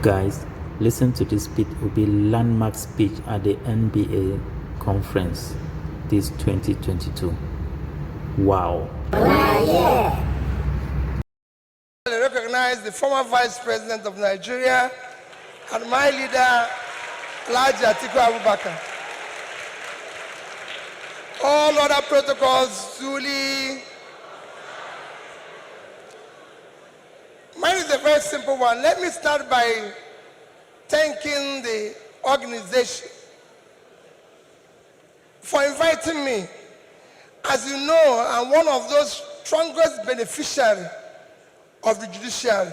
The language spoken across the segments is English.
Guys, listen to this Peter Obi landmark speech at the NBA conference this 2022. Wow. I recognize the former Vice President of Nigeria and my leader, Alhaji Atiku Abubakar. All other protocols duly. Mine is a very simple one. Let me start by thanking the organization for inviting me. As you know, I'm one of those strongest beneficiaries of the judiciary.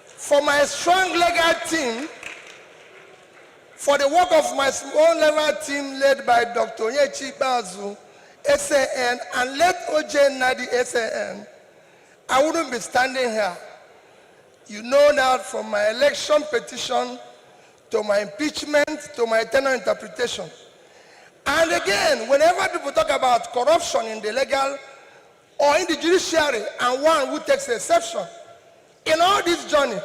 For my strong legal team, for the work of my small legal team led by Dr. Onyechi Bazu, SAN, and led OJ Nadi, SAN, I wouldn't be standing here. You know that from my election petition to my impeachment to my tenure interpretation. And again, whenever people talk about corruption in the legal or in the judiciary and one who takes exception, in all this journey,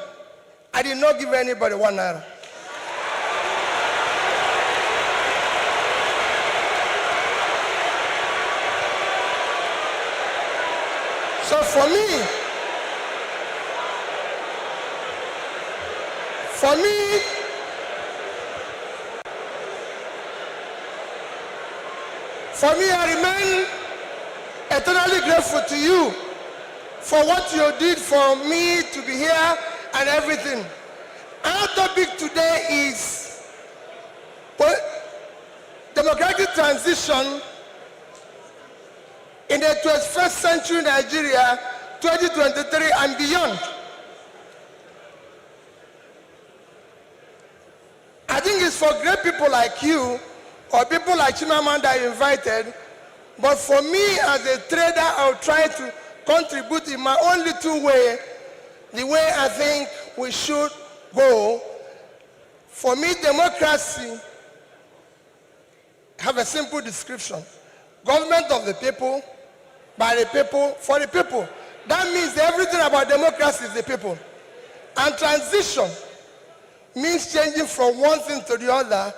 I did not give anybody 1 naira. So for me, I remain eternally grateful to you for what you did for me to be here and everything. Our topic today is democratic transition in the 21st century Nigeria, 2023 and beyond. I think it's for great people like you or people like Chimamanda I invited, but for me as a trader, I'll try to contribute in my own little way, the way I think we should go. For me, democracy have a simple description. Government of the people, by the people, for the people. That means everything about democracy is the people. And transition means changing from one thing to the other.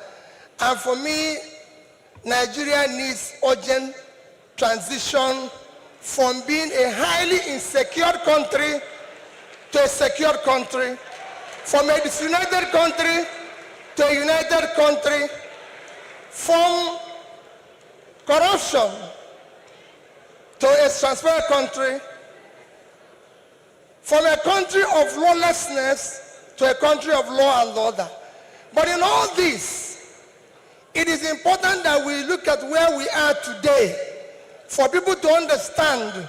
And for me, Nigeria needs urgent transition from being a highly insecure country to a secure country, from a disunited country to a united country, from corruption to a transparent country, from a country of lawlessness to a country of law and order. But in all this, it is important that we look at where we are today for people to understand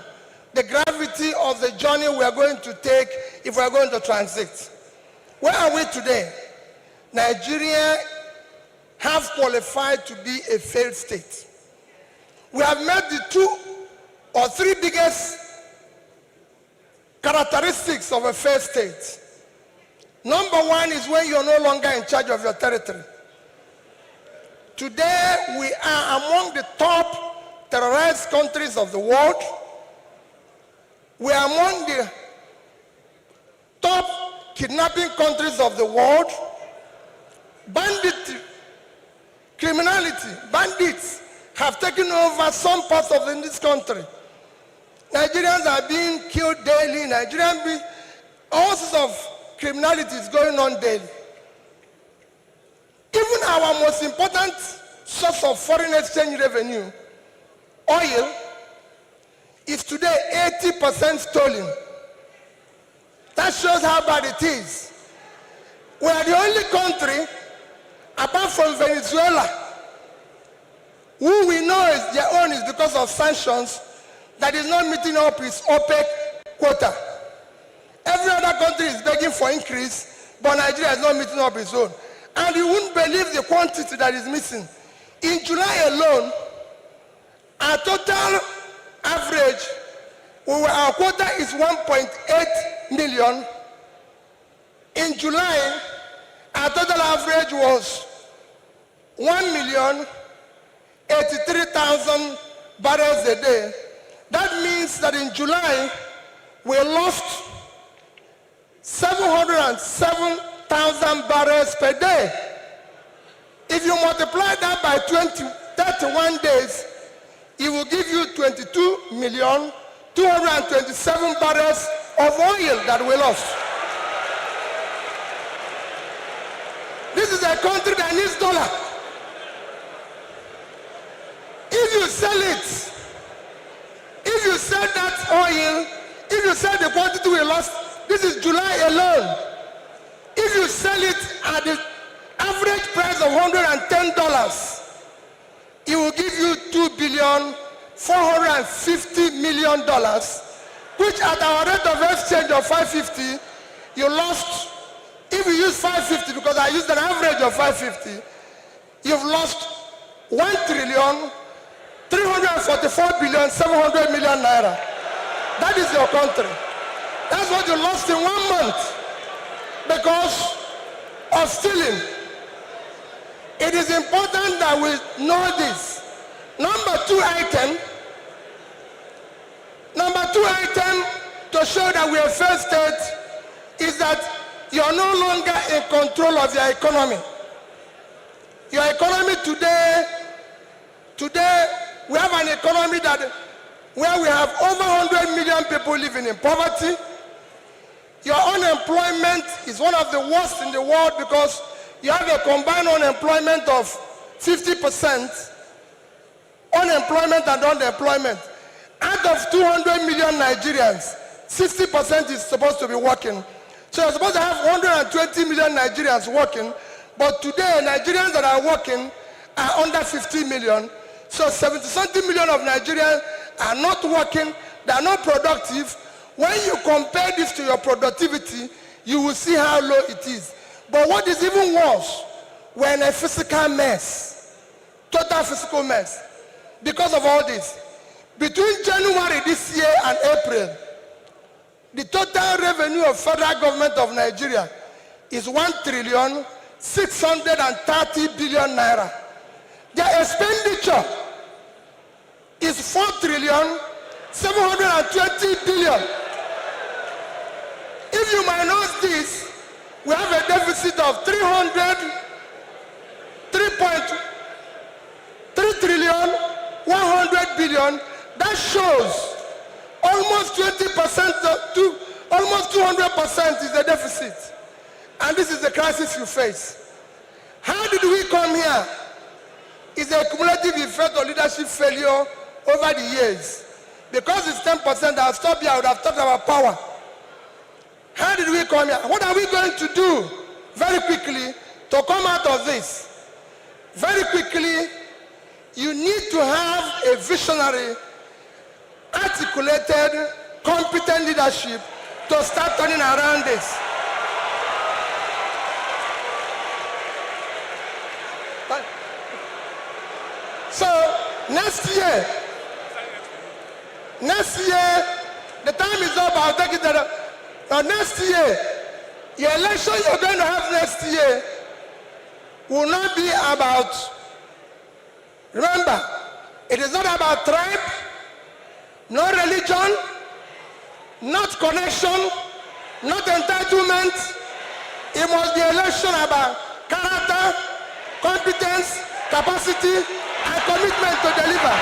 the gravity of the journey we are going to take if we are going to transit. Where are we today? Nigeria have qualified to be a failed state. We have met the 2 or 3 biggest characteristics of a failed state. Number 1 is when you're no longer in charge of your territory. Today, we are among the top terrorized countries of the world. We are among the top kidnapping countries of the world. Banditry, criminality, bandits have taken over some parts of this country. Nigerians are being killed daily. All sorts of criminality is going on daily. Even our most important source of foreign exchange revenue, oil, is today 80% stolen. That shows how bad it is. We are the only country, apart from Venezuela, who we know is their own is because of sanctions, that is not meeting up its OPEC quota. Every other country is begging for increase, but Nigeria is not meeting up its own. And you wouldn't believe the quantity that is missing. In July alone, our total average, our quota is 1.8 million. In July, our total average was 1,083,000 barrels a day. That means that in July, we lost 700 207,000 barrels per day. If you multiply that by 31 days, it will give you 22,227 barrels of oil that we lost. This is a country that needs dollar. If you sell it, if you sell that oil, if you sell the quantity we lost, this is July alone. If you sell it at the average price of $110, it will give you $2,450,000,000, which at our rate of exchange of 550, you lost. If you use 550, because I used an average of 550, you've lost 1,344,700,000,000 naira. That is your country. That's what you lost in 1 month because of stealing. It is important that we know this. Number two item to show that we are failed state is that you are no longer in control of your economy. Your economy today, we have an economy where we have over 100 million people living in poverty. Your unemployment is one of the worst in the world because you have a combined unemployment of 50%, unemployment and unemployment. Out of 200 million Nigerians, 60% is supposed to be working. So you're supposed to have 120 million Nigerians working, but today Nigerians that are working are under 50 million. So 70-something million of Nigerians are not working, they are not productive. When you compare this to your productivity, you will see how low it is. But what is even worse, we're in a physical mess, total physical mess. Because of all this, between January this year and April, the total revenue of federal government of Nigeria is 1,630,000,000,000 naira. Their expenditure is 4,720,000,000,000. If you minus this, we have a deficit of 3,100,000,000,000. That shows almost 20% to almost 200% is the deficit. And this is the crisis you face. How did we come here? It's a cumulative effect of leadership failure over the years. Because it's 10%, I'll stop here, I would have talked about power. How did we come here? What are we going to do very quickly to come out of this? Very quickly, you need to have a visionary, articulated, competent leadership to start turning around this. So next year, the time is up, I'll take it that next year, your election you're going to have next year will not be about, remember, it is not about tribe, no religion, not connection, not entitlement. It must be election about character, competence, capacity, and commitment to deliver.